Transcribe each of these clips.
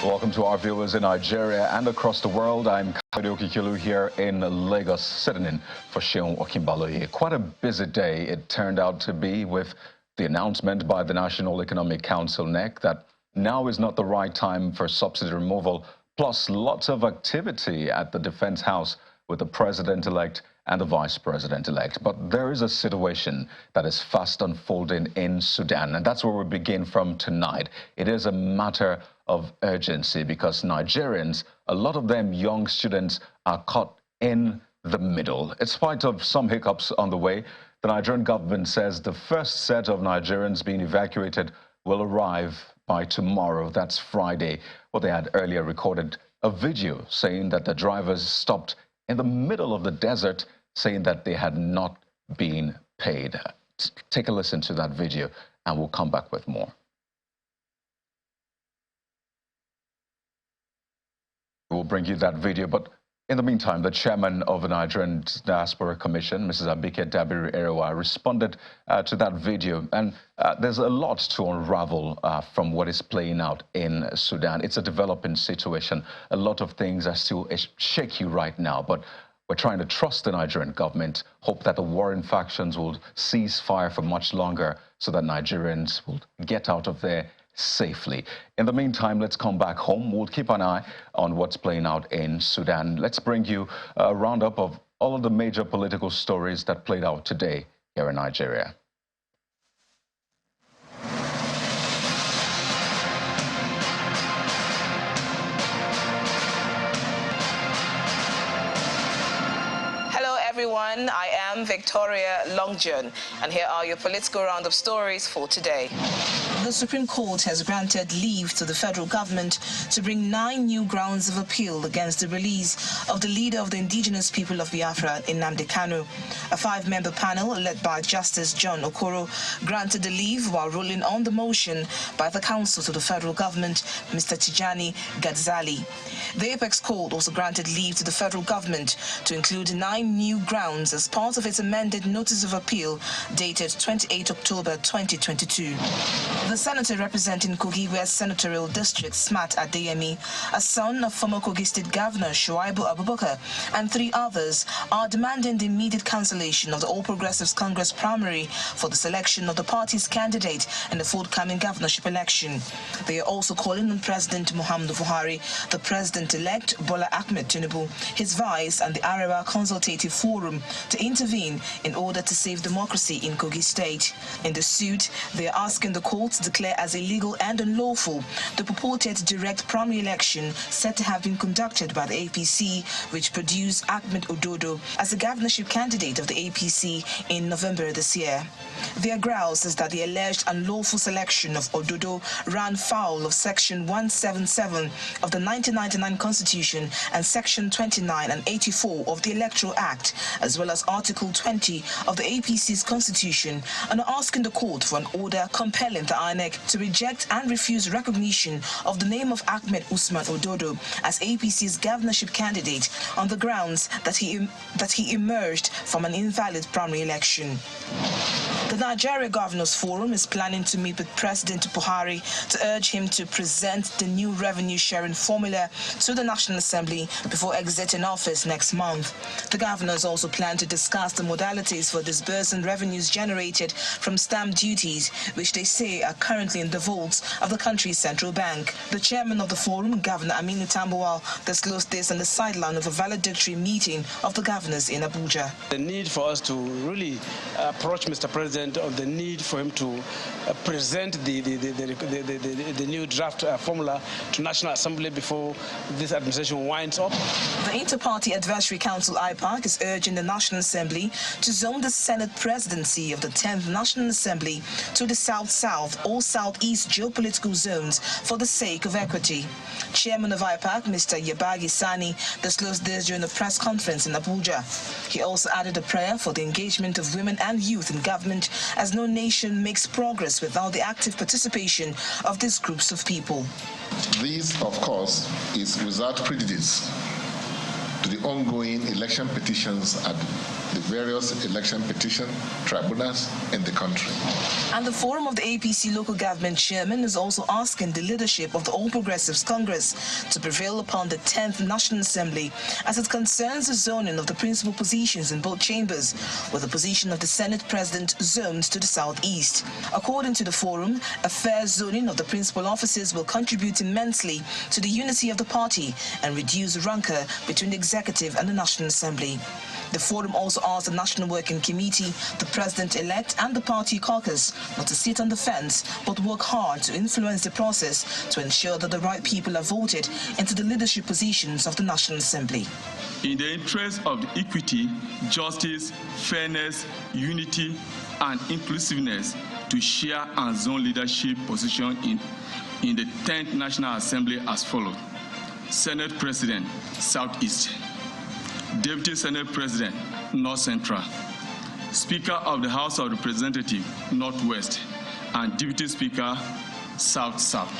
Welcome to our viewers in Nigeria and across the world. I'm Kayode Okikilu here in Lagos, sitting in for Seun Okinbaloye. Quite a busy day it turned out to be, with the announcement by the National Economic Council, NEC, that now is not the right time for subsidy removal, plus lots of activity at the Defense House with the President-elect and the Vice President-elect. But there is a situation that is fast unfolding in Sudan, and that's where we begin from tonight. It is a matter of urgency because Nigerians, a lot of them young students, are caught in the middle. In spite of some hiccups on the way, the Nigerian government says the first set of Nigerians being evacuated will arrive by tomorrow. That's Friday. Well, they had earlier recorded a video saying that the drivers stopped in the middle of the desert, saying that they had not been paid. Take a listen to that video and we'll come back with more. We'll bring you that video, but in the meantime, the chairman of the Nigerian Diaspora Commission, Mrs. Abike Dabiri-Erewa, responded to that video. And there's a lot to unravel from what is playing out in Sudan. It's a developing situation. A lot of things are still shaky right now, but we're trying to trust the Nigerian government, hope that the warring factions will cease fire for much longer so that Nigerians will get out of there safely. In the meantime, let's come back home. We'll keep an eye on what's playing out in Sudan. Let's bring you a roundup of all of the major political stories that played out today here in Nigeria. Hello everyone, I am Victoria Longjohn, and here are your political roundup stories for today. The Supreme Court has granted leave to the federal government to bring 9 new grounds of appeal against the release of the leader of the indigenous people of Biafra, Nnamdi Kanu. A 5-member panel led by Justice John Okoro granted the leave while ruling on the motion by the counsel to the federal government, Mr. Tijani Gadzali. The Apex Court also granted leave to the federal government to include 9 new grounds as part of its amended notice of appeal dated 28 October 2022. The senator representing Kogi West Senatorial District, Smat Adeyemi, a son of former Kogi State Governor Shuaibu Abubakar, and 3 others are demanding the immediate cancellation of the All Progressives Congress primary for the selection of the party's candidate in the forthcoming governorship election. They are also calling on President Muhammadu Buhari, the President-elect Bola Ahmed Tinubu, his vice, and the Arewa Consultative Forum to intervene in order to save democracy in Kogi State. In the suit, they are asking the court to declare as illegal and unlawful the purported direct primary election said to have been conducted by the APC, which produced Ahmed Ododo as the governorship candidate of the APC in November this year. Their grounds is that the alleged unlawful selection of Ododo ran foul of Section 177 of the 1999 Constitution and Section 29 and 84 of the Electoral Act, as well as Article 20 of the APC's Constitution, and are asking the court for an order compelling the INEC to reject and refuse recognition of the name of Ahmed Usman Ododo as APC's governorship candidate on the grounds that he emerged from an invalid primary election. The Nigeria Governors Forum is planning to meet with President Buhari to urge him to present the new revenue sharing formula to the National Assembly before exiting office next month. The governors also plan to discuss the modalities for disbursing revenues generated from stamp duties, which they say are currently in the vaults of the country's central bank. The chairman of the forum, Governor Aminu Tambuwal, disclosed this on the sideline of a valedictory meeting of the governors in Abuja. The need for us to really approach Mr. President on the need for him to present the new draft formula to National Assembly before this administration winds up. The Inter-Party Advisory Council IPAC is urging the National Assembly to zone the Senate presidency of the 10th National Assembly to the South-South or Southeast geopolitical zones for the sake of equity. Chairman of IPAC, Mr. Yabagi Sani, disclosed this during a press conference in Abuja. He also added a prayer for the engagement of women and youth in government, as no nation makes progress without the active participation of these groups of people. This, of course, is without prejudice to the ongoing election petitions the various election petition tribunals in the country. And the Forum of the APC local government chairman is also asking the leadership of the All Progressives Congress to prevail upon the 10th National Assembly as it concerns the zoning of the principal positions in both chambers, with the position of the Senate President zoned to the southeast. According to the forum, a fair zoning of the principal offices will contribute immensely to the unity of the party and reduce rancor between the executive and the National Assembly. The forum also asked the National Working Committee, the President-elect and the party caucus not to sit on the fence but work hard to influence the process to ensure that the right people are voted into the leadership positions of the National Assembly. In the interest of the equity, justice, fairness, unity and inclusiveness to share and zone leadership position in the 10th National Assembly as follows. Senate President, Southeast. Deputy Senate President, North Central. Speaker of the House of Representatives, Northwest. And Deputy Speaker, South-South.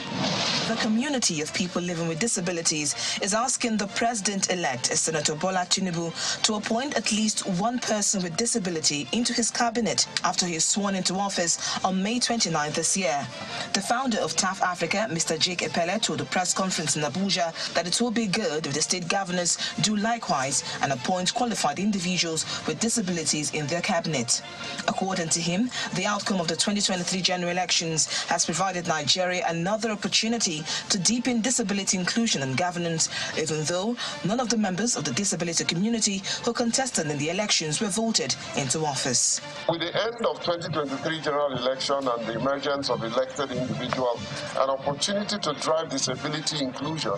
The community of people living with disabilities is asking the President-elect, Senator Bola Tinubu, to appoint at least one person with disability into his cabinet after he is sworn into office on May 29 this year. The founder of TAF Africa, Mr. Jake Epele, told a press conference in Abuja that it will be good if the state governors do likewise and appoint qualified individuals with disabilities in their cabinet. According to him, the outcome of the 2023 general elections has provided Nigeria another opportunity to deepen disability inclusion and governance, even though none of the members of the disability community who contested in the elections were voted into office. With the end of 2023 general election and the emergence of elected individuals, an opportunity to drive disability inclusion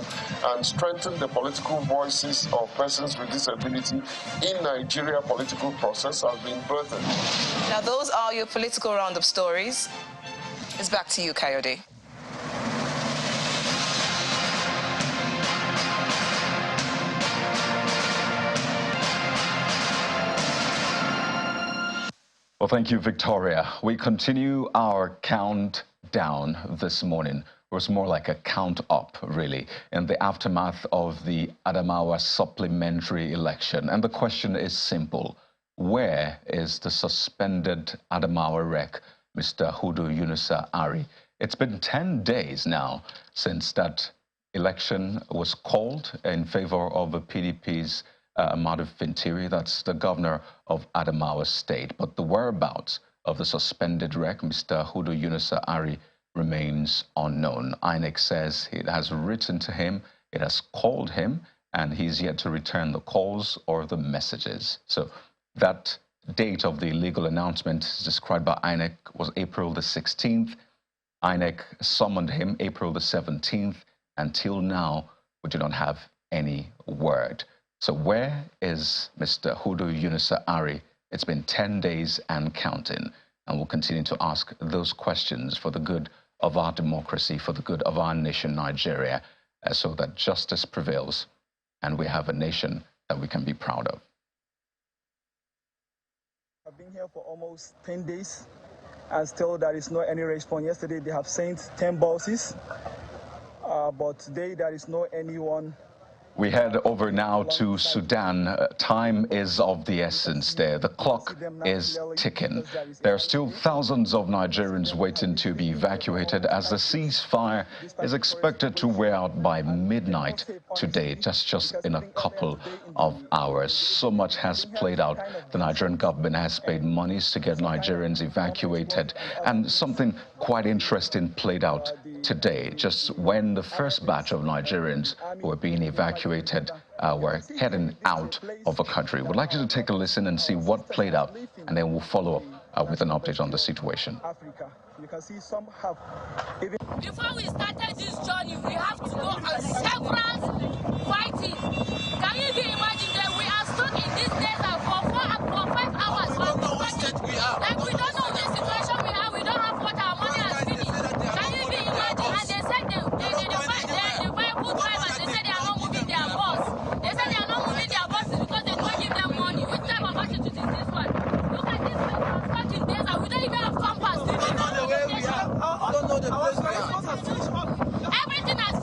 and strengthen the political voices of persons with disability in Nigeria political process has been birthed. Now, those are your political roundup stories. It's back to you, Coyote. Well, thank you, Victoria. We continue our countdown this morning. It was more like a count up, really, in the aftermath of the Adamawa supplementary election. And the question is simple. Where is the suspended Adamawa rec, Mr. Hudu Yunusa Ari? It's been 10 days now since that election was called in favor of the PDP's Amadu Fintiri, that's the governor of Adamawa State. But the whereabouts of the suspended rec, Mr. Hudu Yunusa Ari, remains unknown. INEC says it has written to him, it has called him, and he's yet to return the calls or the messages. So that date of the legal announcement is described by INEC was April the 16th. INEC summoned him April the 17th. Until now, we do not have any word. So where is Mr. Hudu Yunusa Ari? It's been 10 days and counting. And we'll continue to ask those questions for the good of our democracy, for the good of our nation, Nigeria, so that justice prevails and we have a nation that we can be proud of. I've been here for almost 10 days and still there is no any response. Yesterday they have sent 10 buses, but today there is no anyone. We head over now to Sudan. Time is of the essence there. The clock is ticking. There are still thousands of Nigerians waiting to be evacuated as the ceasefire is expected to wear out by midnight today, just in a couple of hours. So much has played out. The Nigerian government has paid monies to get Nigerians evacuated, and something quite interesting played out today, just when the first batch of Nigerians who were being evacuated were heading out of the country. We'd like you to take a listen and see what played out, and then we'll follow up with an update on the situation. Before we started this journey, we have to go on several fighting. Can you imagine that we are stuck in this desert for 5 hours? We don't know what state we are. Like, we don't know the situation we have. We don't have water. Our money has finished. Can you imagine? And they said the vehicle drivers, they said they are not moving their bus. They said they are not moving their buses because they don't give them money. Which type of attitude is this one? Look at this place. We are stuck in desert. We don't even have compass. We don't know the way we are. I don't know the place we are. Everything has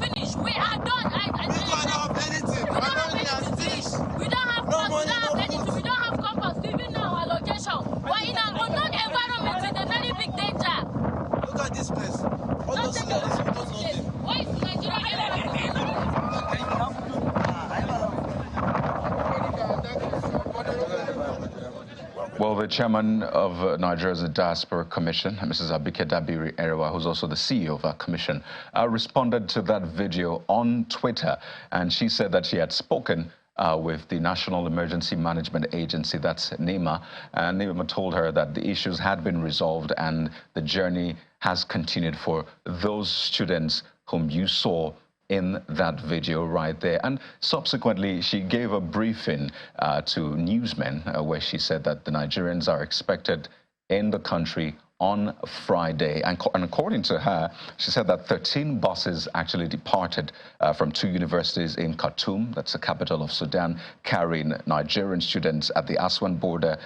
Well, the chairman of Nigeria's Diaspora Commission, Mrs. Abike Dabiri Erewa, who's also the CEO of that commission, responded to that video on Twitter, and she said that she had spoken with the National Emergency Management Agency, that's NEMA, and NEMA told her that the issues had been resolved and the journey has continued for those students whom you saw in that video right there. And subsequently, she gave a briefing to newsmen where she said that the Nigerians are expected in the country on Friday. And according to her, she said that 13 buses actually departed from 2 universities in Khartoum, that's the capital of Sudan, carrying Nigerian students at the Aswan border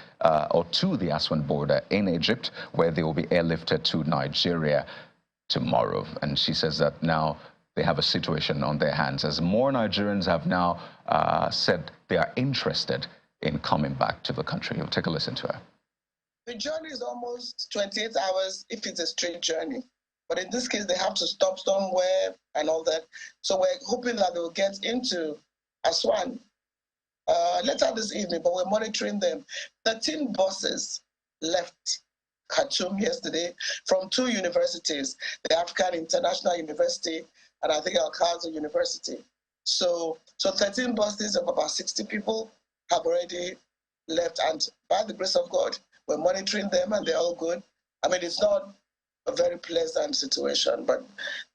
or to the Aswan border in Egypt, where they will be airlifted to Nigeria tomorrow. And she says that now they have a situation on their hands, as more Nigerians have now said they are interested in coming back to the country. We'll take a listen to her. The journey is almost 28 hours if it's a straight journey. But in this case, they have to stop somewhere and all that. So we're hoping that they'll get into Aswan later this evening, but we're monitoring them. 13 buses left Khartoum yesterday from 2 universities, the African International University and I think Al-Khazar University. So 13 buses of about 60 people have already left, and by the grace of God, we're monitoring them and they're all good. I mean, it's not a very pleasant situation, but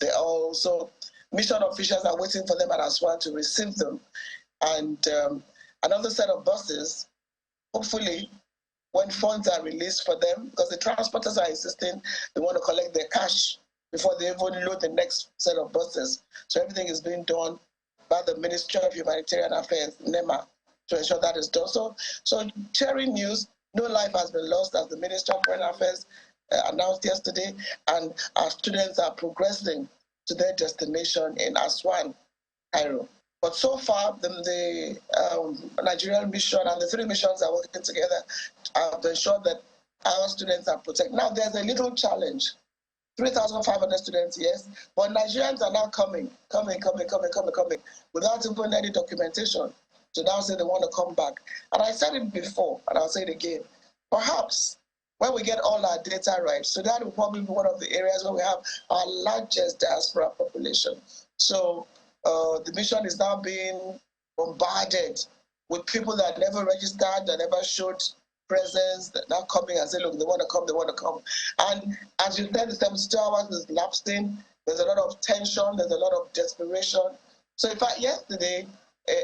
they also, mission officials are waiting for them at Aswan to receive them. And another set of buses, hopefully, when funds are released for them, because the transporters are insisting they want to collect their cash before they even load the next set of buses. So everything is being done by the Ministry of Humanitarian Affairs, NEMA, to ensure that is done. So sharing news, no life has been lost, as the Ministry of Foreign Affairs announced yesterday, and our students are progressing to their destination in Aswan, Cairo. But so far, the Nigerian mission and the 3 missions are working together to ensure that our students are protected. Now, there's a little challenge. 3,500 students, yes, but Nigerians are now coming, without even any documentation to now say they want to come back. And I said it before, and I'll say it again. Perhaps when we get all our data right, Sudan will probably be one of the areas where we have our largest diaspora population. So the mission is now being bombarded with people that never registered, that never showed presence, that now coming and say, look, they want to come. And as you said, the 72 hours is lapsing. There's a lot of tension. There's a lot of desperation. So in fact, yesterday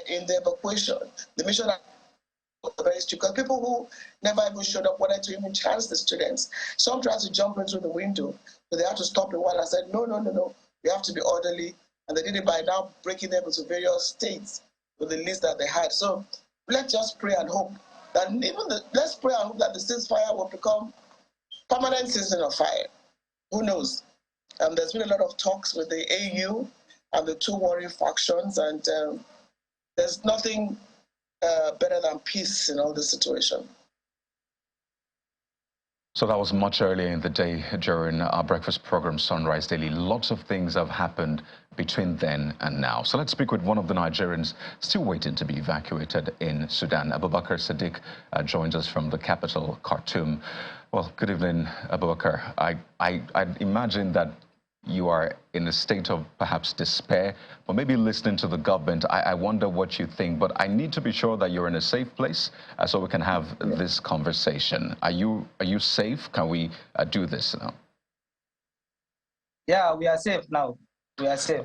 in the evacuation, the mission was very strict, because people who never even showed up wanted to even chance the students. Some tried to jump into the window, but they had to stop a while and said, no, you have to be orderly. And they did it by now breaking them into various states with the list that they had. So let's just pray and hope that let's pray and hope that the ceasefire will become permanent season of fire. Who knows? There's been a lot of talks with the AU and the 2 warring factions, and there's nothing better than peace in all this situation. So that was much earlier in the day during our breakfast program, Sunrise Daily. Lots of things have happened between then and now. So let's speak with one of the Nigerians still waiting to be evacuated in Sudan. Abubakar Sadiq joins us from the capital, Khartoum. Well, good evening, Abubakar. I imagine that you are in a state of perhaps despair, but maybe listening to the government, I wonder what you think. But I need to be sure that you're in a safe place so we can have this conversation. Are you safe? Can we do this now? Yeah, we are safe now. We are safe.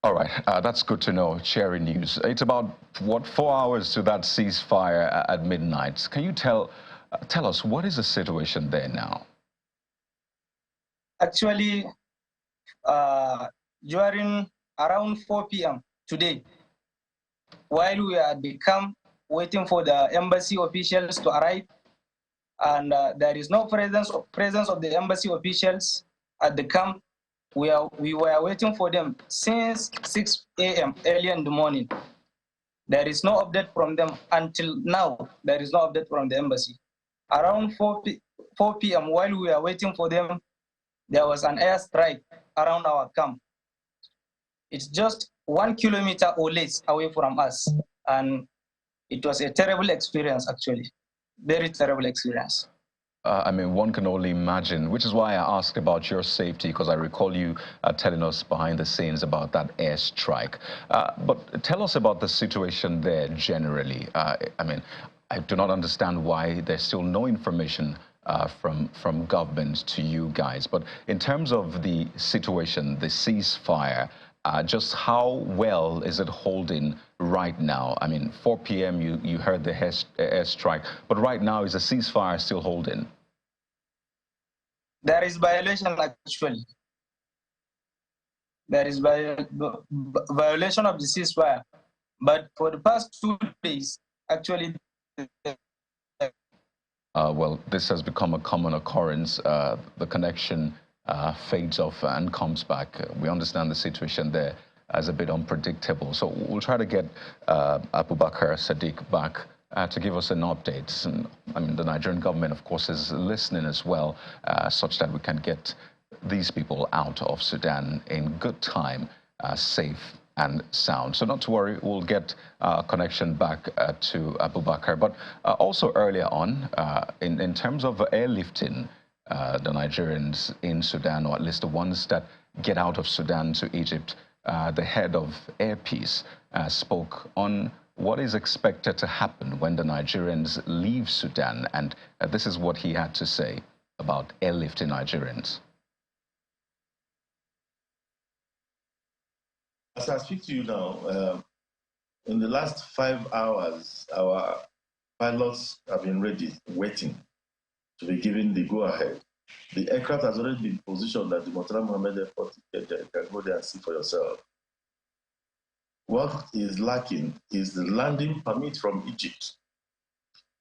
All right, that's good to know, sharing news. It's about, 4 hours to that ceasefire at midnight. Can you tell us, what is the situation there now? Actually, during around 4 p.m. today, while we are at the camp waiting for the embassy officials to arrive, and there is no presence of the embassy officials at the camp, we were waiting for them since 6 a.m. early in the morning. There is no update from them until now. There is no update from the embassy. Around 4 p.m. while we are waiting for them, there was an airstrike around our camp. It's just 1 kilometer or less away from us. And it was a terrible experience, actually. very terrible experience. I mean, one can only imagine, which is why I asked about your safety, because I recall you telling us behind the scenes about that airstrike. But tell us about the situation there generally. I mean, I do not understand why there's still no information from government to you guys. But in terms of the situation, the ceasefire, just how well is it holding right now? I mean, 4 p.m. you heard the airstrike, but right now is the ceasefire still holding? There is violation actually. There is violation of the ceasefire, but for the past 2 days, actually. Well, this has become a common occurrence. The connection fades off and comes back. We understand the situation there as a bit unpredictable. So we'll try to get Abubakar Sadiq back to give us an update. And, I mean, the Nigerian government, of course, is listening as well, such that we can get these people out of Sudan in good time, safe and sound. So not to worry, we'll get connection back to Abubakar. But also earlier on, in terms of airlifting the Nigerians in Sudan, or at least the ones that get out of Sudan to Egypt, the head of Air Peace spoke on what is expected to happen when the Nigerians leave Sudan. And this is what he had to say about airlifting Nigerians. As I speak to you now, in the last 5 hours, our pilots have been ready, waiting to be given the go-ahead. The aircraft has already been positioned at the Murtala Mohammed Airport. You can go there and see for yourself. What is lacking is the landing permit from Egypt.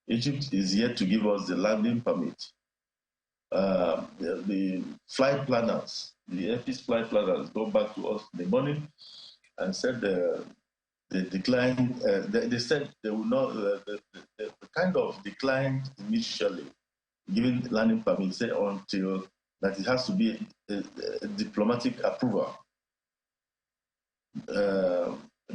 Egypt is yet to give us the landing permit. The flight planners, the Air Peace flight planners, go back to us in the morning and said they declined. They said they will not. The kind of declined initially giving landing permit, say until that it has to be a diplomatic approval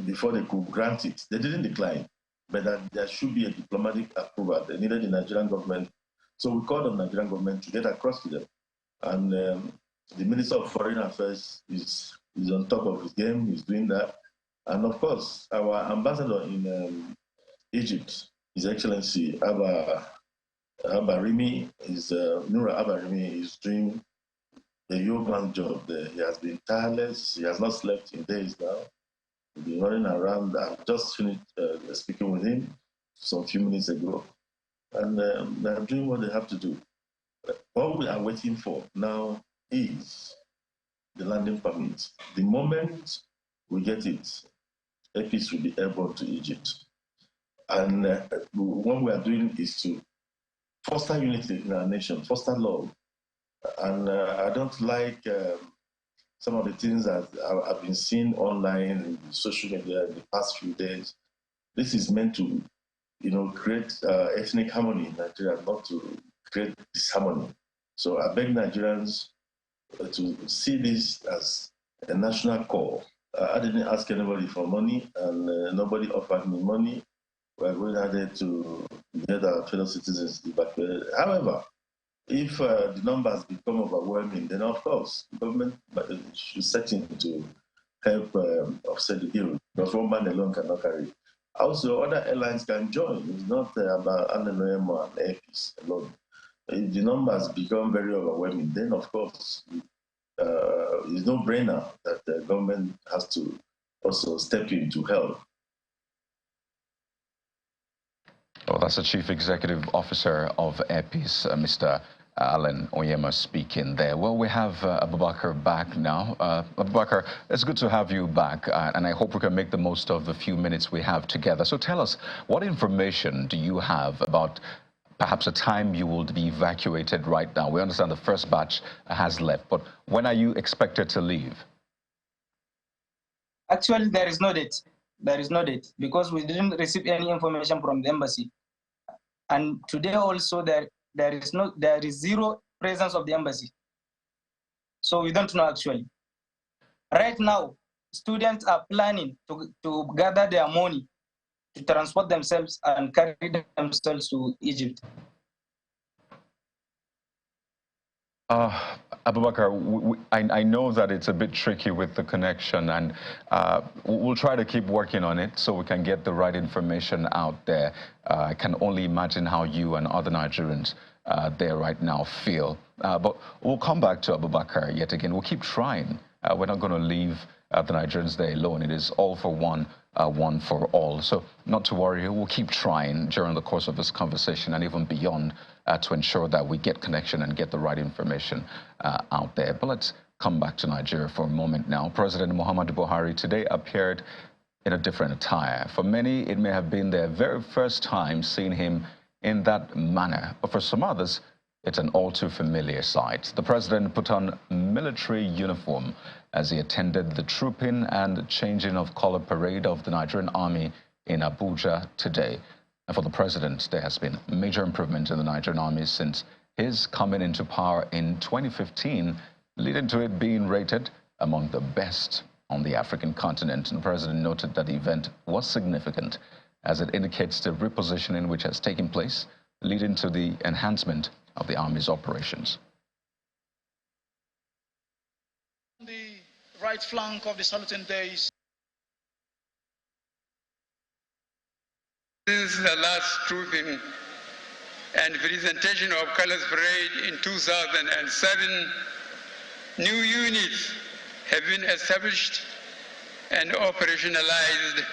before they could grant it. They didn't decline, but that there should be a diplomatic approval. They needed the Nigerian government. So we called on the Nigerian government to get across to them. And the Minister of Foreign Affairs is on top of his game. He's doing that. And of course, our ambassador in Egypt, His Excellency Abarimi, Nura Abarimi, is doing a yeoman job there. He has been tireless. He has not slept in days now. He's been running around. I've just finished speaking with him some few minutes ago. And they're doing what they have to do. What we are waiting for now is the landing permit. The moment we get it, Air Peace will be airborne to Egypt. And what we are doing is to foster unity in our nation, foster love. And I don't like some of the things that I've been seeing online in social media in the past few days. This is meant to, create ethnic harmony in Nigeria, not to create disharmony. So I beg Nigerians to see this as a national call. I didn't ask anybody for money, and nobody offered me money. We're going ahead to get our fellow citizens evacuated. However, if the numbers become overwhelming, then of course, the government should set in to help offset the bill, because one man alone cannot carry it. Also, other airlines can join. It's not about Ananoemo and Air Peace alone. If the numbers become very overwhelming, then of course, it's no brainer that the government has to also step in to help. Well, that's the Chief Executive Officer of Air Peace, Mr. Alan Onyema speaking there. Well, we have Abubakar back now. Abubakar, it's good to have you back, and I hope we can make the most of the few minutes we have together. So tell us, what information do you have about perhaps a time you will be evacuated right now? We understand the first batch has left, but when are you expected to leave? Actually, there is no date. There is no date because we didn't receive any information from the embassy. And today also there is zero presence of the embassy. So we don't know actually. Right now, students are planning to gather their money to transport themselves and carry themselves to Egypt. Abubakar, I know that it's a bit tricky with the connection, and we'll try to keep working on it so we can get the right information out there. I can only imagine how you and other Nigerians there right now feel. But we'll come back to Abubakar yet again. We'll keep trying. We're not going to leave the Nigerians there alone. It is all for one, one for all. So not to worry, we'll keep trying during the course of this conversation and even beyond to ensure that we get connection and get the right information out there. But let's come back to Nigeria for a moment now. President Muhammadu Buhari today appeared in a different attire. For many, it may have been their very first time seeing him in that manner. But for some others, it's an all too familiar sight. The president put on military uniform as he attended the trooping and changing of color parade of the Nigerian army in Abuja today. And for the president, there has been major improvement in the Nigerian army since his coming into power in 2015, leading to it being rated among the best on the African continent. And the president noted that the event was significant as it indicates the repositioning which has taken place, leading to the enhancement of the Army's operations. The right flank of the saluting days. Since the last trooping and presentation of Colors Parade in 2007, new units have been established and operationalized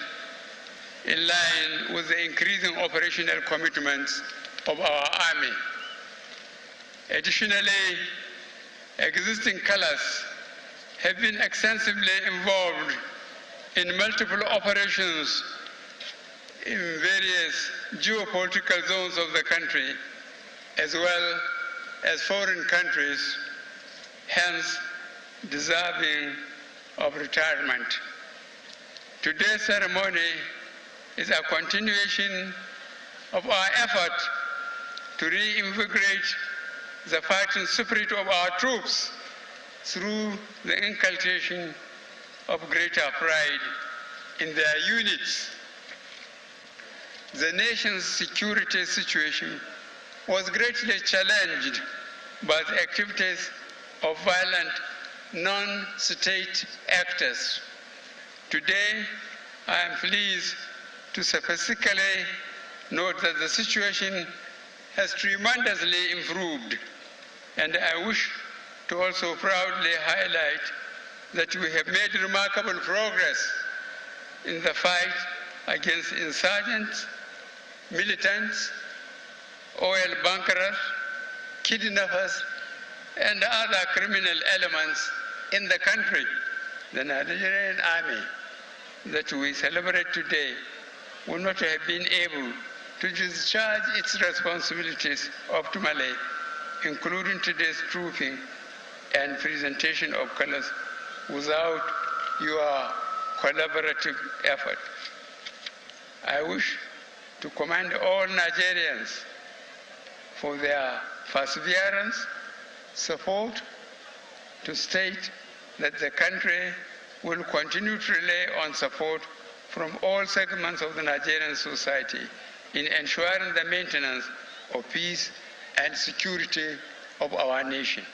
in line with the increasing operational commitments of our Army. Additionally, existing colors have been extensively involved in multiple operations in various geopolitical zones of the country, as well as foreign countries, hence deserving of retirement. Today's ceremony is a continuation of our effort to reinvigorate the fighting spirit of our troops through the inculcation of greater pride in their units. The nation's security situation was greatly challenged by the activities of violent non-state actors. Today, I am pleased to specifically note that the situation has tremendously improved, and I wish to also proudly highlight that we have made remarkable progress in the fight against insurgents, militants, oil bunkers, kidnappers, and other criminal elements in the country. The Nigerian army that we celebrate today would not have been able to discharge its responsibilities optimally, including today's trooping and presentation of colors, without your collaborative effort. I wish to commend all Nigerians for their perseverance, support, to state that the country will continue to rely on support from all segments of the Nigerian society in ensuring the maintenance of peace and security of our nation.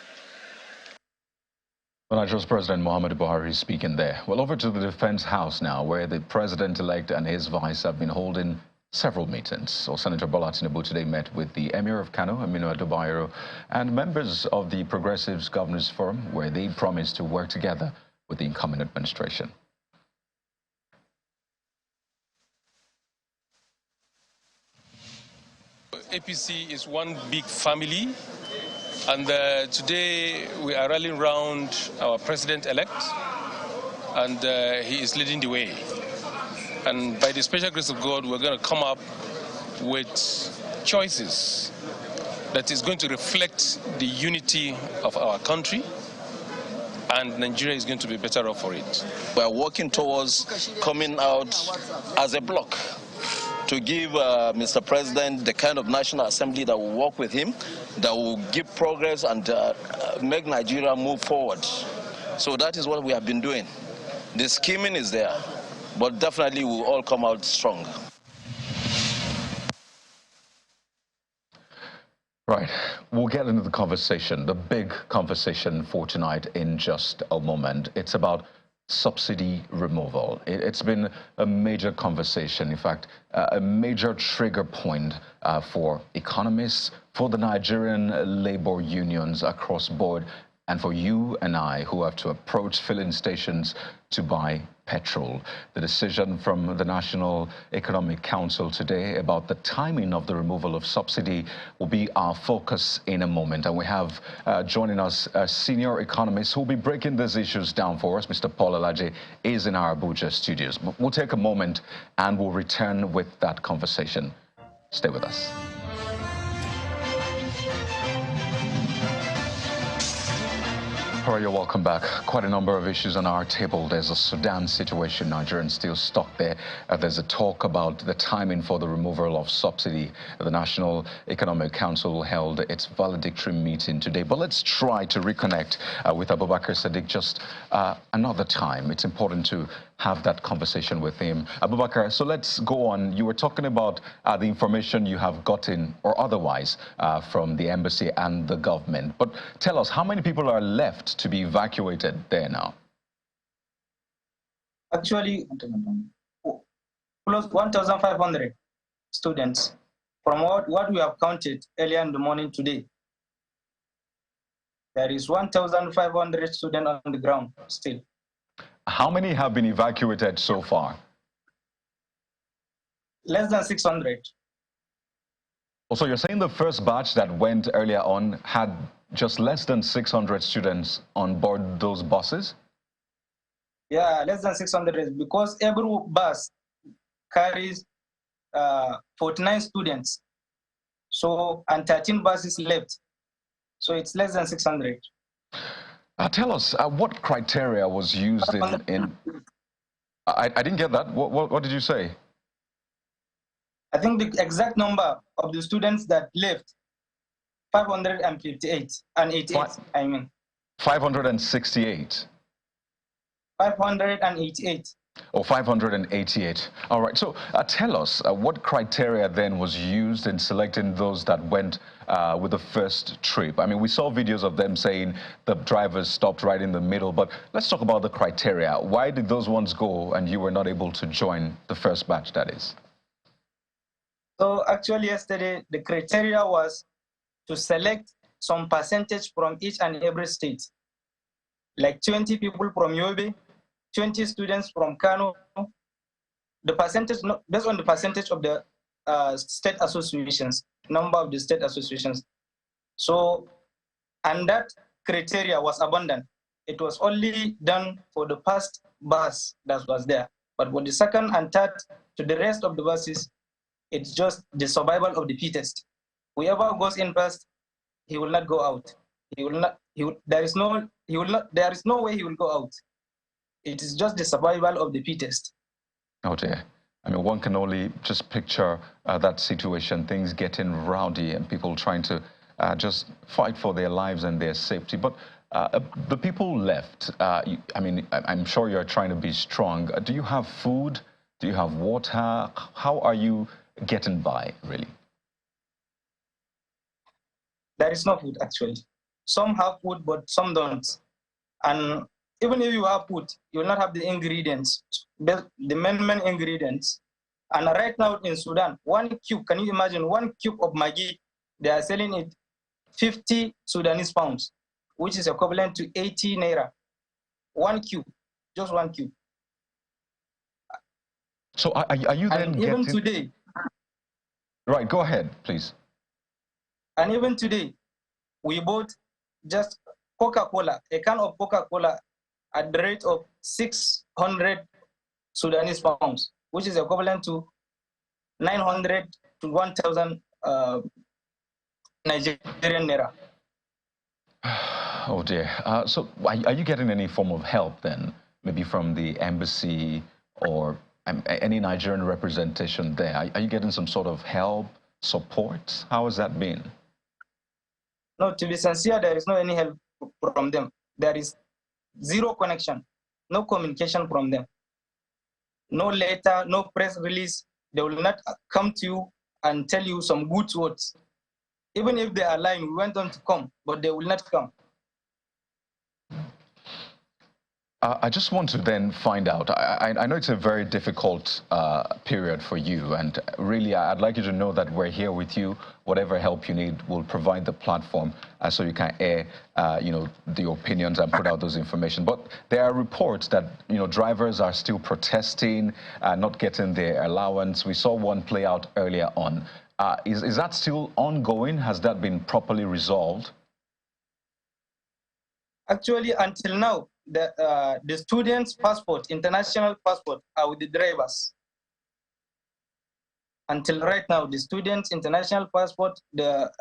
Well, Nigeria's President Muhammadu Buhari is speaking there. Well, over to the Defense House now, where the President-elect and his vice have been holding several meetings. So Senator Bola Tinubu today met with the Emir of Kano, Aminu Ado Bayero, and members of the Progressives Governors Forum, where they promised to work together with the incoming administration. APC is one big family, and today we are rallying around our president-elect, and he is leading the way. And by the special grace of God, we're going to come up with choices that is going to reflect the unity of our country, and Nigeria is going to be better off for it. We are working towards coming out as a bloc to give Mr. President the kind of National Assembly that will work with him, that will give progress and make Nigeria move forward. So that is what we have been doing. The scheming is there, but definitely we'll all come out strong. Right. We'll get into the conversation, the big conversation for tonight in just a moment. It's about subsidy removal. It's been a major conversation, in fact, a major trigger point for economists, for the Nigerian labor unions across board, and for you and I who have to approach filling stations to buy petrol. The decision from the National Economic Council today about the timing of the removal of subsidy will be our focus in a moment. And we have joining us a senior economist who will be breaking these issues down for us. Mr. Paul Alaje is in our Abuja studios. We'll take a moment and we'll return with that conversation. Stay with us. All right, you're welcome back. Quite a number of issues on our table. There's a Sudan situation, Nigerians still stuck there. There's a talk about the timing for the removal of subsidy. The National Economic Council held its valedictory meeting today. But let's try to reconnect with Abubakar Sadiq just another time. It's important to have that conversation with him. Abubakar, so let's go on. You were talking about the information you have gotten or otherwise from the embassy and the government. But tell us, how many people are left to be evacuated there now? Actually, close 1,500 students from what we have counted earlier in the morning today. There is 1,500 students on the ground still. How many have been evacuated so far? Less than 600. So you're saying the first batch that went earlier on had just less than 600 students on board those buses? Yeah, less than 600 because every bus carries 49 students. So, and 13 buses left. So it's less than 600. Tell us, what criteria was used in I didn't get that. What did you say? I think the exact number of the students that left, 558 and 88, I mean. 568. 588. Oh, 588. All right. So tell us, what criteria then was used in selecting those that went with the first trip? I mean, we saw videos of them saying the drivers stopped right in the middle, but let's talk about the criteria. Why did those ones go and you were not able to join the first batch, that is? So actually yesterday, the criteria was to select some percentage from each and every state, like 20 people from Yobe, 20 students from Kano, the percentage, based on the percentage of the state associations, number of the state associations. So, and that criteria was abundant. It was only done for the first bus that was there. But for the second and third, to the rest of the buses, it's just the survival of the fittest. Whoever goes in first, he will not go out. He will not, there is no way he will go out. It is just the survival of the fittest. Oh dear. I mean, one can only just picture that situation, things getting rowdy and people trying to just fight for their lives and their safety. But the people left, I mean, I'm sure you're trying to be strong. Do you have food? Do you have water? How are you getting by, really? There is no food, actually. Some have food, but some don't. And even if you have food, you will not have the ingredients, the main ingredients. And right now in Sudan, 1 cube, can you imagine 1 cube of Maggi? They are selling it 50 Sudanese pounds, which is equivalent to 80 naira. 1 cube, just 1 cube. So are you then and even today? Right, go ahead, please. And even today, we bought just Coca-Cola, a can of Coca-Cola at the rate of 600 Sudanese pounds, which is equivalent to 900 to 1,000 Nigerian naira. Oh dear. So are you getting any form of help then? Maybe from the embassy or any Nigerian representation there? Are you getting some sort of help, support? How has that been? No, to be sincere, there is no any help from them. There is zero connection, no communication from them. No letter, no press release. They will not come to you and tell you some good words. Even if they are lying, we want them to come, but they will not come. I just want to then find out, I know it's a very difficult period for you, and really I'd like you to know that we're here with you. Whatever help you need, we'll provide the platform so you can air the opinions and put out those information. But there are reports that drivers are still protesting, not getting their allowance. We saw one play out earlier on. Is that still ongoing? Has that been properly resolved? Actually, until now, the students' passport, international passport, are with the drivers. Until right now, the students' international passport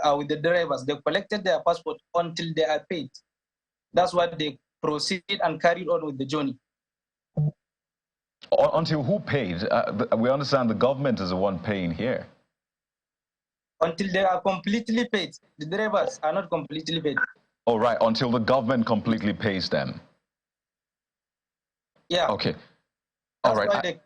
are with the drivers. They collected their passport until they are paid. That's what they proceeded and carried on with the journey. Until who paid? We understand the government is the one paying here. Until they are completely paid. The drivers are not completely paid. Oh, right, until the government completely pays them. Yeah. Okay. That's all right. why they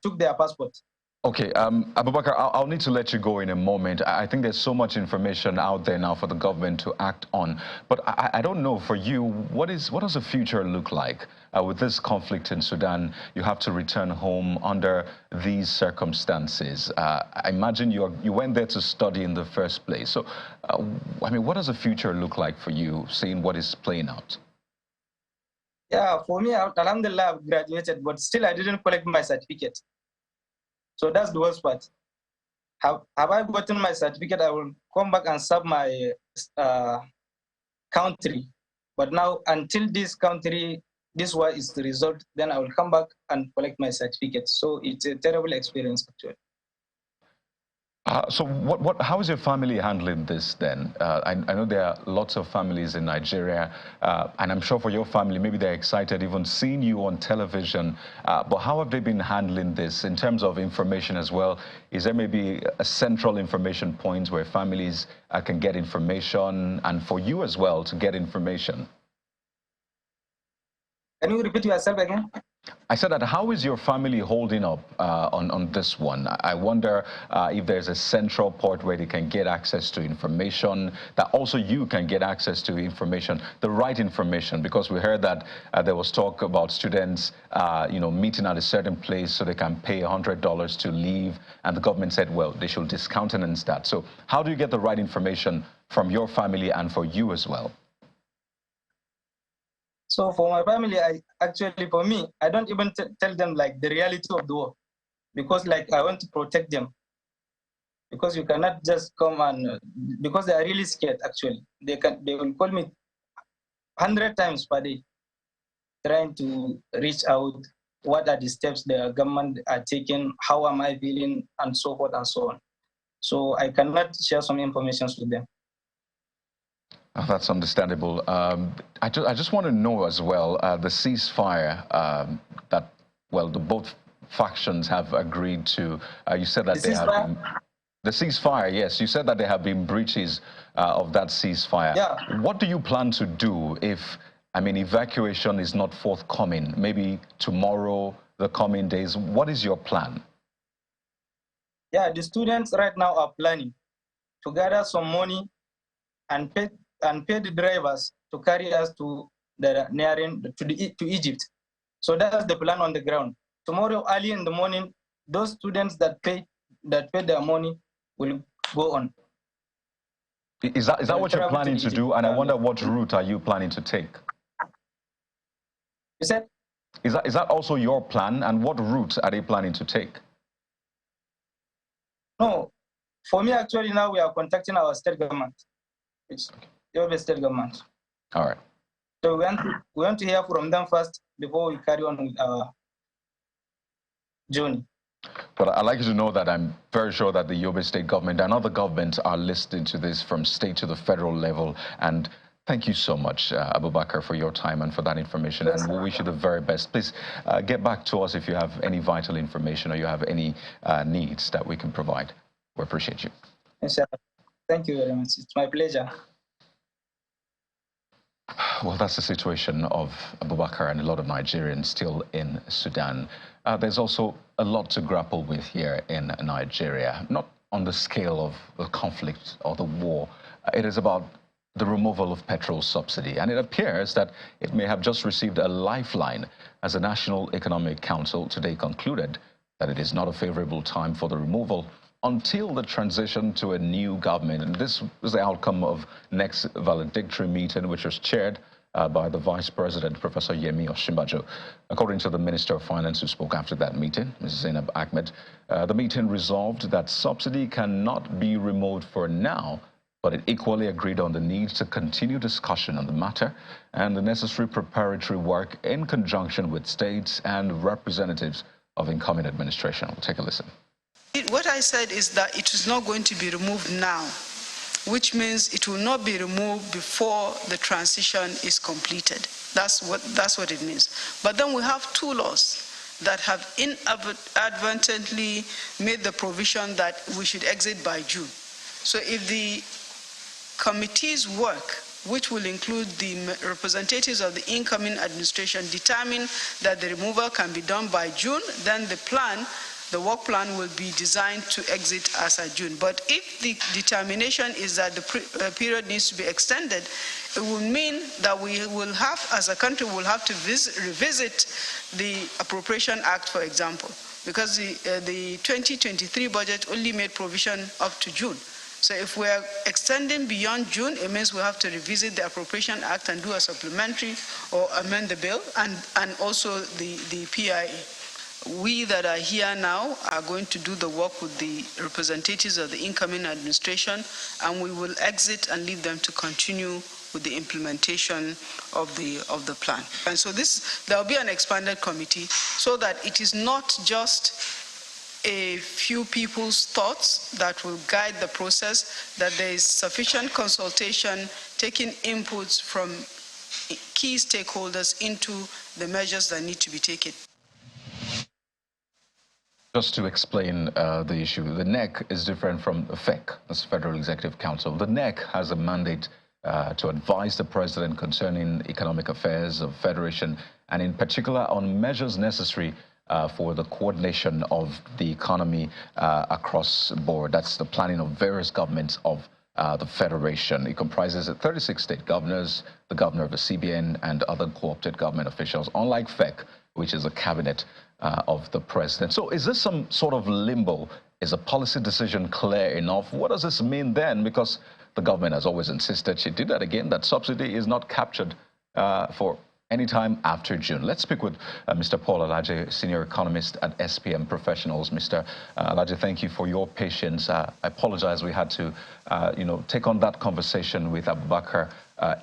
took their passport. Okay, Abubakar, I'll need to let you go in a moment. I think there's so much information out there now for the government to act on. But I don't know, for you, what does the future look like? With this conflict in Sudan, you have to return home under these circumstances. I imagine you went there to study in the first place. So, I mean, what does the future look like for you, seeing what is playing out? Yeah, for me, alhamdulillah, I've graduated, but still I didn't collect my certificate. So that's the worst part. Have I gotten my certificate, I will come back and serve my country. But now, until this war is resolved, then I will come back and collect my certificate. So it's a terrible experience, actually. So how is your family handling this then? I know there are lots of families in Nigeria, and I'm sure for your family, maybe they're excited even seeing you on television. But how have they been handling this in terms of information as well? Is there maybe a central information point where families can get information, and for you as well to get information? Can you repeat yourself again? I said that how is your family holding up on this one? I wonder if there's a central port where they can get access to information, that also you can get access to information, the right information, because we heard that there was talk about students, meeting at a certain place so they can pay $100 to leave, and the government said, well, they should discountenance that. So how do you get the right information from your family and for you as well? So for my family, for me, I don't even tell them like the reality of the war, because like I want to protect them. Because you cannot just come and because they are really scared. Actually, they will call me 100 times per day, trying to reach out. What are the steps the government are taking? How am I feeling, and so forth and so on. So I cannot share some information with them. That's understandable. I just want to know as well, the ceasefire that, well, both factions have agreed to. You said that the ceasefire, yes, you said that there have been breaches of that ceasefire. Yeah. What do you plan to do if, evacuation is not forthcoming? Maybe tomorrow, the coming days. What is your plan? Yeah, the students right now are planning to gather some money and pay the drivers to carry us to to Egypt. So that's the plan on the ground. Tomorrow early in the morning, those students that paid their money will go on. Is that what you're planning to do? And I wonder what route are you planning to take? You said? Is that also your plan? And what route are they planning to take? No, for me actually now we are contacting our state government. It's the state government. All right. So we want to hear from them first before we carry on with our journey. But I'd like you to know that I'm very sure that the Yobe state government and other governments are listening to this from state to the federal level. And thank you so much, Abubakar, for your time and for that information. Yes, and we wish you the very best. Please get back to us if you have any vital information or you have any needs that we can provide. We appreciate you. Yes, thank you very much. It's my pleasure. Well, that's the situation of Abubakar and a lot of Nigerians still in Sudan. There's also a lot to grapple with here in Nigeria. Not on the scale of the conflict or the war. It is about the removal of petrol subsidy. And it appears that it may have just received a lifeline, as the National Economic Council today concluded that it is not a favorable time for the removal until the transition to a new government. And this was the outcome of next valedictory meeting, which was chaired by the Vice President, Professor Yemi Osinbajo. According to the Minister of Finance who spoke after that meeting, Mrs. Zainab Ahmed, the meeting resolved that subsidy cannot be removed for now, but it equally agreed on the need to continue discussion on the matter and the necessary preparatory work in conjunction with states and representatives of incoming administration. We'll take a listen. What I said is that it is not going to be removed now, which means it will not be removed before the transition is completed. That's what it means. But then we have two laws that have inadvertently made the provision that we should exit by June. So if the committee's work, which will include the representatives of the incoming administration, determine that the removal can be done by June, then the work plan will be designed to exit as of June. But if the determination is that the period needs to be extended, it will mean that we will have, as a country, will have to revisit the Appropriation Act, for example, because the 2023 budget only made provision up to June. So if we're extending beyond June, it means we have to revisit the Appropriation Act and do a supplementary or amend the bill, and also the PIA. We that are here now are going to do the work with the representatives of the incoming administration, and we will exit and leave them to continue with the implementation of the plan. And so there will be an expanded committee so that it is not just a few people's thoughts that will guide the process, that there is sufficient consultation, taking inputs from key stakeholders into the measures that need to be taken. Just to explain the issue, the NEC is different from the FEC, that's Federal Executive Council. The NEC has a mandate to advise the president concerning economic affairs of Federation, and in particular on measures necessary for the coordination of the economy across the board. That's the planning of various governments of the Federation. It comprises 36 state governors, the governor of the CBN, and other co-opted government officials, unlike FEC, which is a cabinet of the president. So is this some sort of limbo? Is a policy decision clear enough? What does this mean then? Because the government has always insisted, she did that again, that subsidy is not captured for any time after June. Let's speak with Mr. Paul Alaje, senior economist at SPM Professionals. Mr. Alaje, thank you for your patience. I apologize we had to, take on that conversation with Abubakar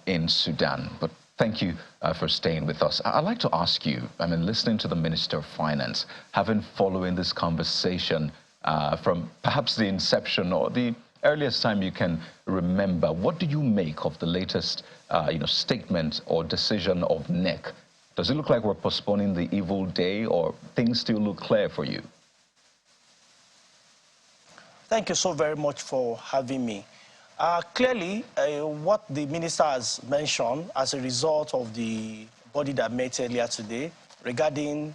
in Sudan. But thank you for staying with us. I'd like to ask you, listening to the Minister of Finance, following this conversation from perhaps the inception or the earliest time you can remember, what do you make of the latest statement or decision of NEC? Does it look like we're postponing the evil day, or things still look clear for you? Thank you so very much for having me. Clearly, what the minister has mentioned as a result of the body that met earlier today regarding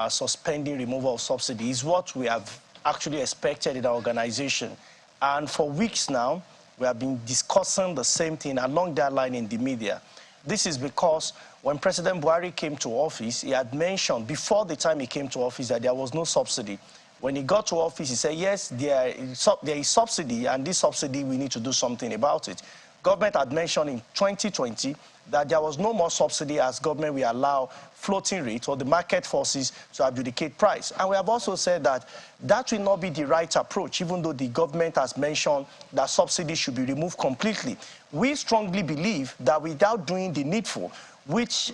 suspending removal of subsidy is what we have actually expected in our organization. And for weeks now, we have been discussing the same thing along that line in the media. This is because when President Buhari came to office, he had mentioned before the time he came to office that there was no subsidy. When he got to office, he said, yes, there is subsidy, and this subsidy, we need to do something about it. Government had mentioned in 2020 that there was no more subsidy as government will allow floating rate or the market forces to adjudicate price. And we have also said that that will not be the right approach, even though the government has mentioned that subsidy should be removed completely. We strongly believe that without doing the needful, which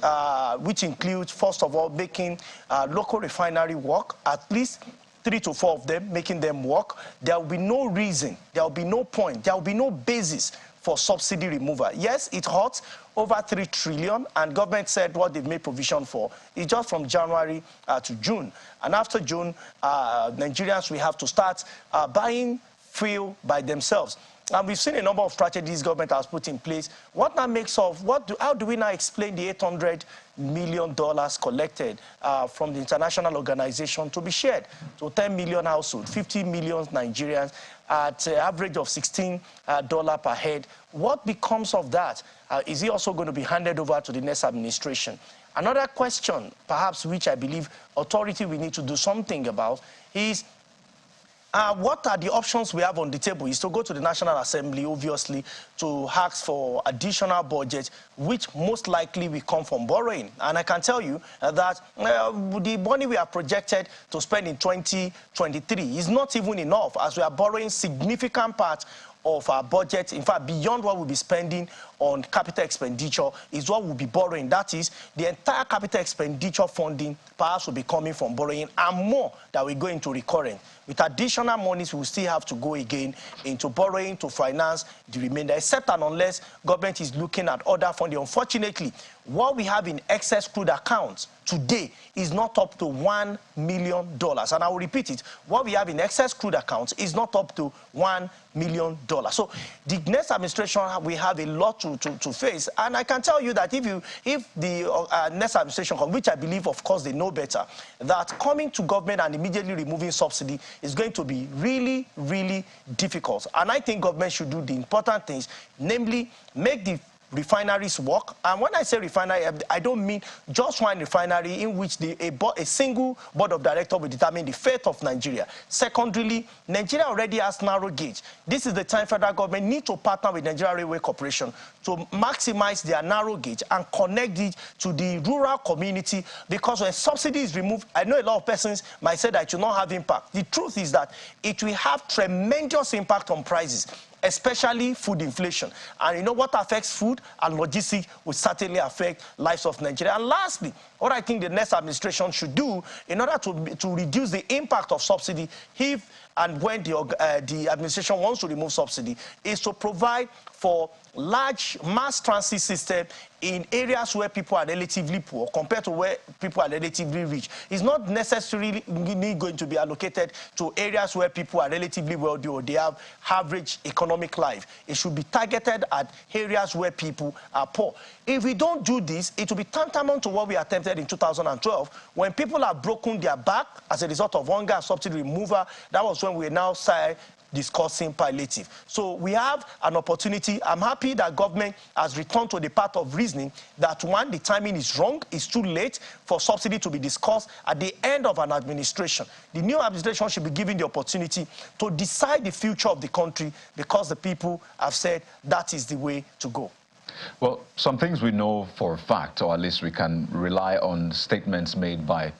includes, first of all, making local refinery work, at least 3 to 4 of them, making them work, there will be no reason, there will be no point, there will be no basis for subsidy removal. Yes, it hurts over 3 trillion, and government said what they've made provision for is just from January to June. And after June, Nigerians will have to start buying fuel by themselves. And we've seen a number of strategies government has put in place. What now makes of, how do we now explain the 800 million collected from the international organization to be shared to 10 million households, 50 million Nigerians at an average of $16 per head. What becomes of that? Is it also going to be handed over to the next administration? Another question, perhaps, which I believe authority we need to do something about is what are the options we have on the table? Is to go to the National Assembly, obviously, to ask for additional budget, which most likely will come from borrowing. And I can tell you that the money we are projected to spend in 2023 is not even enough, as we are borrowing significant parts of our budget. In fact, beyond what we'll be spending on capital expenditure is what we'll be borrowing. That is, the entire capital expenditure funding perhaps will be coming from borrowing, and more that we go into recurrent. With additional monies, we will still have to go again into borrowing to finance the remainder, except and unless government is looking at other funding. Unfortunately, what we have in excess crude accounts today is not up to $1 million. And I will repeat it, what we have in excess crude accounts is not up to $1 million. So the next administration, we have a lot to face. And I can tell you that if the next administration, which I believe, of course, they know better, that coming to government and immediately removing subsidy is going to be really, really difficult. And I think government should do the important things, namely make the refineries work. And when I say refinery, I don't mean just one refinery in which a single board of directors will determine the fate of Nigeria. Secondarily, Nigeria already has narrow gauge. This is the time federal government needs to partner with Nigeria Railway Corporation to maximize their narrow gauge and connect it to the rural community, because when subsidy is removed, I know a lot of persons might say that it will not have impact. The truth is that it will have tremendous impact on prices, especially food inflation. And you know what affects food and logistics will certainly affect lives of Nigeria. And lastly, what I think the next administration should do in order to reduce the impact of subsidy, if and when the administration wants to remove subsidy, is to provide for large mass transit system in areas where people are relatively poor compared to where people are relatively rich. It's not necessarily going to be allocated to areas where people are relatively wealthy or they have average economic life. It should be targeted at areas where people are poor. If we don't do this, it will be tantamount to what we attempted in 2012, when people have broken their back as a result of hunger and subsidy removal. That was when we now started discussing palliative. So we have an opportunity. I'm happy that government has returned to the path of reasoning that, one, the timing is wrong. It's too late for subsidy to be discussed at the end of an administration. The new administration should be given the opportunity to decide the future of the country, because the people have said that is the way to go. Well, some things we know for a fact, or at least we can rely on statements made by,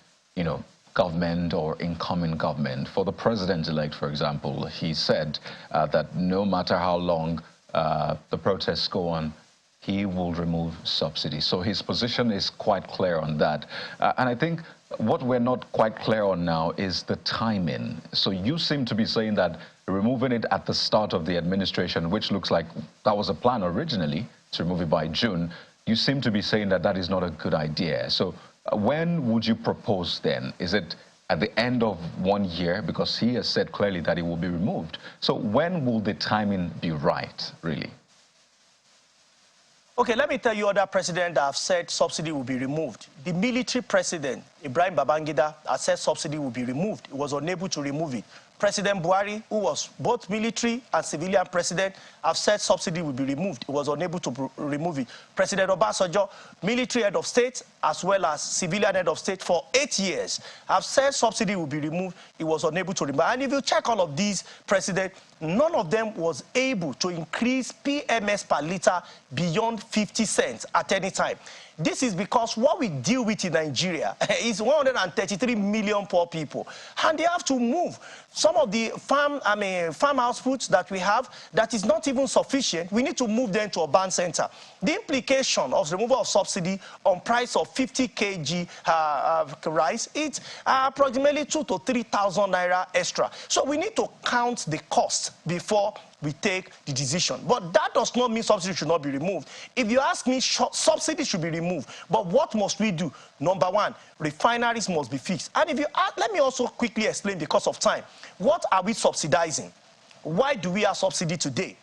government or incoming government. For the president-elect, for example, he said that no matter how long the protests go on, he will remove subsidy. So his position is quite clear on that. And I think what we're not quite clear on now is the timing. So you seem to be saying that removing it at the start of the administration, which looks like that was a plan originally, to remove it by June, you seem to be saying that that is not a good idea. So when would you propose then? Is it at the end of 1 year? Because he has said clearly that it will be removed. So when will the timing be right, really? Okay, let me tell you other presidents that have said subsidy will be removed. The military president, Ibrahim Babangida, has said subsidy will be removed. He was unable to remove it. President Buhari, who was both military and civilian president, have said subsidy will be removed. He was unable to remove it. President Obasanjo, military head of state as well as civilian head of state for 8 years, have said subsidy will be removed. He was unable to remove it. And if you check all of these presidents, none of them was able to increase PMS per liter beyond 50 cents at any time. This is because what we deal with in Nigeria is 133 million poor people, and they have to move. Some of the farm outputs that we have that is not even sufficient, we need to move them to urban center. The implication of the removal of subsidy on price of 50 kg rice, it's approximately 2,000 to 3,000 naira extra. So we need to count the cost before we take the decision. But that does not mean subsidy should not be removed. If you ask me, subsidy should be removed. But what must we do? Number one, refineries must be fixed. And if you ask, let me also quickly explain, because of time, what are we subsidizing? Why do we have subsidy today?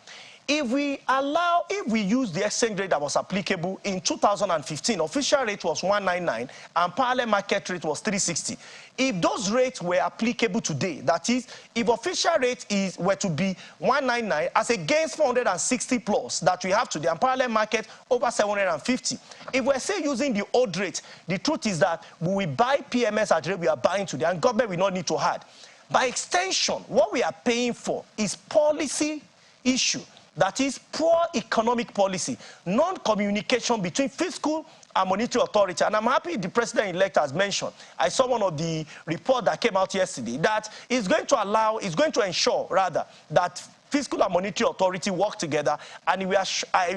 If we use the exchange rate that was applicable in 2015, official rate was 199 and parallel market rate was 360. If those rates were applicable today, that is, if official rate were to be 199 as against 460 plus that we have today, and parallel market over 750. If we're still using the old rate, the truth is that we will buy PMS at the rate we are buying today, and government will not need to add. By extension, what we are paying for is policy issue. That is poor economic policy, non-communication between fiscal and monetary authority. And I'm happy the president-elect has mentioned, I saw one of the reports that came out yesterday, that is going to ensure rather that fiscal and monetary authority work together, and it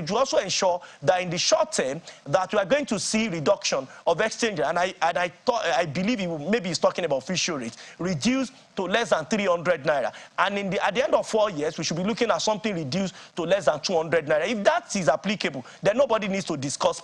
will also ensure that in the short term that we are going to see reduction of exchange. And I believe maybe he's talking about official rate reduced to less than 300 naira. And at the end of 4 years, we should be looking at something reduced to less than 200 naira. If that is applicable, then nobody needs to discuss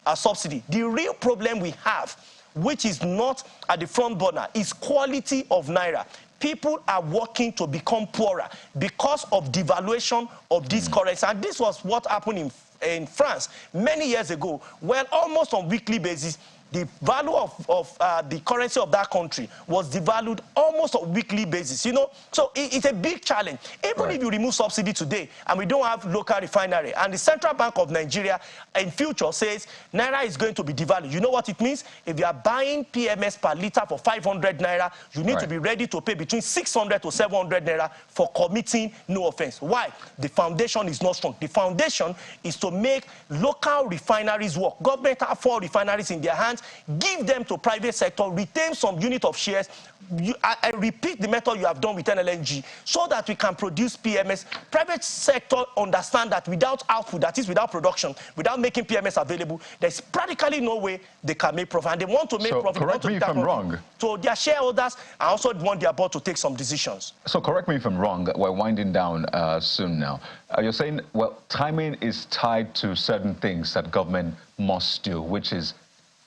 a subsidy. The real problem we have, which is not at the front burner, is quality of naira. People are working to become poorer because of devaluation of this currency. And this was what happened in France many years ago, where almost on a weekly basis, the value of the currency of that country was devalued almost on a weekly basis, you know. So it's a big challenge. Even if you remove subsidy today and we don't have local refinery, and the Central Bank of Nigeria in future says naira is going to be devalued, you know what it means? If you are buying PMS per liter for 500 naira, you need to be ready to pay between 600 to 700 naira for committing no offense. Why? The foundation is not strong. The foundation is to make local refineries work. Government have 4 refineries in their hands. Give them to private sector, retain some unit of shares. I repeat the method you have done with NLNG so that we can produce PMS. Private sector understand that without output, that is without production, without making PMS available, there's practically no way they can make profit. And they want to make profit. Correct me if I'm wrong. So their shareholders are also want their board to take some decisions. So correct me if I'm wrong. We're winding down soon now. You're saying, well, timing is tied to certain things that government must do, which is,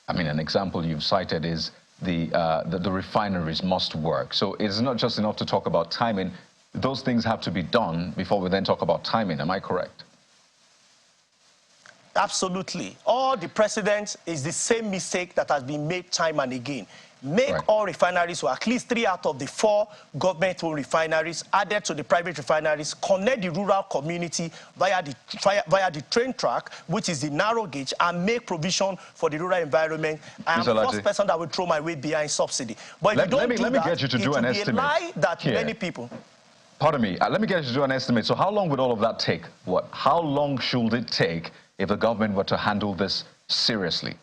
I mean, an example you've cited is the refineries must work. So it's not just enough to talk about timing. Those things have to be done before we then talk about timing. Am I correct? Absolutely. All the precedents is the same mistake that has been made time and again. Make all refineries, or at least 3 out of the 4 government-owned refineries, added to the private refineries, connect the rural community via the train track, which is the narrow gauge, and make provision for the rural environment. I am the first person that will throw my weight behind subsidy. But if you don't do that, it will be a lie that many people... Pardon me. Let me get you to do an estimate. So how long would all of that take? How long should it take if the government were to handle this seriously?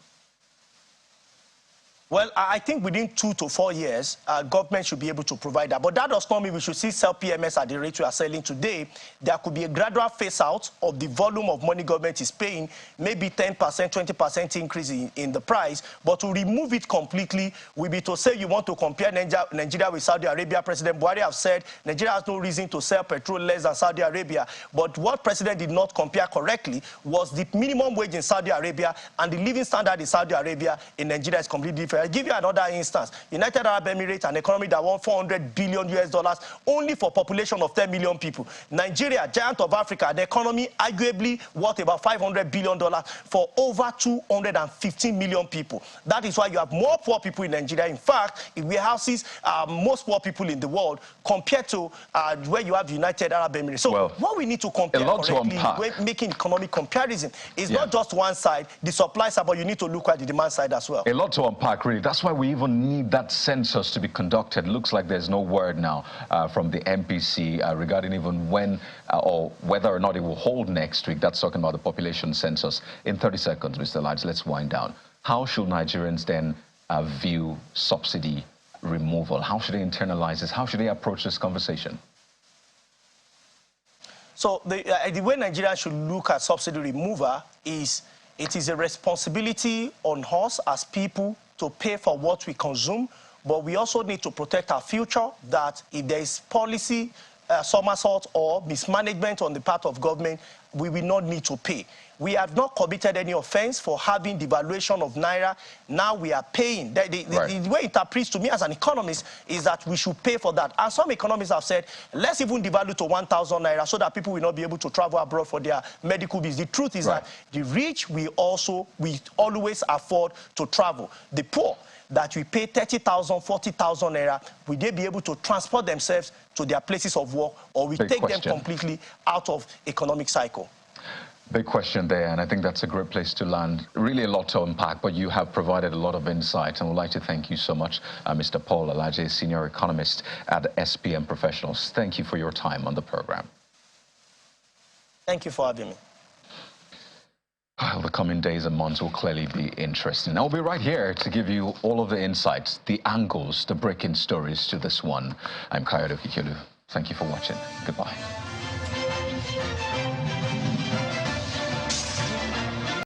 Well, I think within 2 to 4 years, government should be able to provide that. But that does not mean we should see sell PMS at the rate we are selling today. There could be a gradual phase out of the volume of money government is paying, maybe 10%, 20% increase in the price. But to remove it completely would be to say you want to compare Nigeria with Saudi Arabia. President Buhari have said Nigeria has no reason to sell petrol less than Saudi Arabia. But what President did not compare correctly was the minimum wage in Saudi Arabia and the living standard in Saudi Arabia in Nigeria is completely different. I'll give you another instance. United Arab Emirates, an economy that won $400 billion only for population of 10 million people. Nigeria, giant of Africa, an economy arguably worth about $500 billion for over 215 million people. That is why you have more poor people in Nigeria. In fact, it warehouses most poor people in the world compared to where you have United Arab Emirates. So what we need to compare correctly when making economic comparison is not just one side, the supply side, but you need to look at the demand side as well. A lot to unpack, really. That's why we even need that census to be conducted. Looks like there's no word now from the MPC regarding even when or whether or not it will hold next week. That's talking about the population census. In 30 seconds, Mr. Lights, let's wind down. How should Nigerians then view subsidy removal? How should they internalize this? How should they approach this conversation? So the way Nigerians should look at subsidy removal is it is a responsibility on us as people to pay for what we consume, but we also need to protect our future, that if there is policy somersault or mismanagement on the part of government, we will not need to pay. We have not committed any offense for having devaluation of Naira. Now we are paying. The way it appears to me as an economist is that we should pay for that. And some economists have said, let's even devalue to 1,000 Naira so that people will not be able to travel abroad for their medical bills. The truth is that the rich we always afford to travel. The poor that we pay 30,000, 40,000 Naira, will they be able to transport themselves to their places of work, or we take them completely out of economic cycle? Big question there, and I think that's a great place to land. Really a lot to unpack, but you have provided a lot of insight, and we'd like to thank you so much, Mr. Paul Alaje, Senior Economist at SPM Professionals. Thank you for your time on the program. Thank you for having me. Well, the coming days and months will clearly be interesting. I'll be right here to give you all of the insights, the angles, the breaking stories to this one. I'm Kayode Okikiolu. Thank you for watching. Goodbye.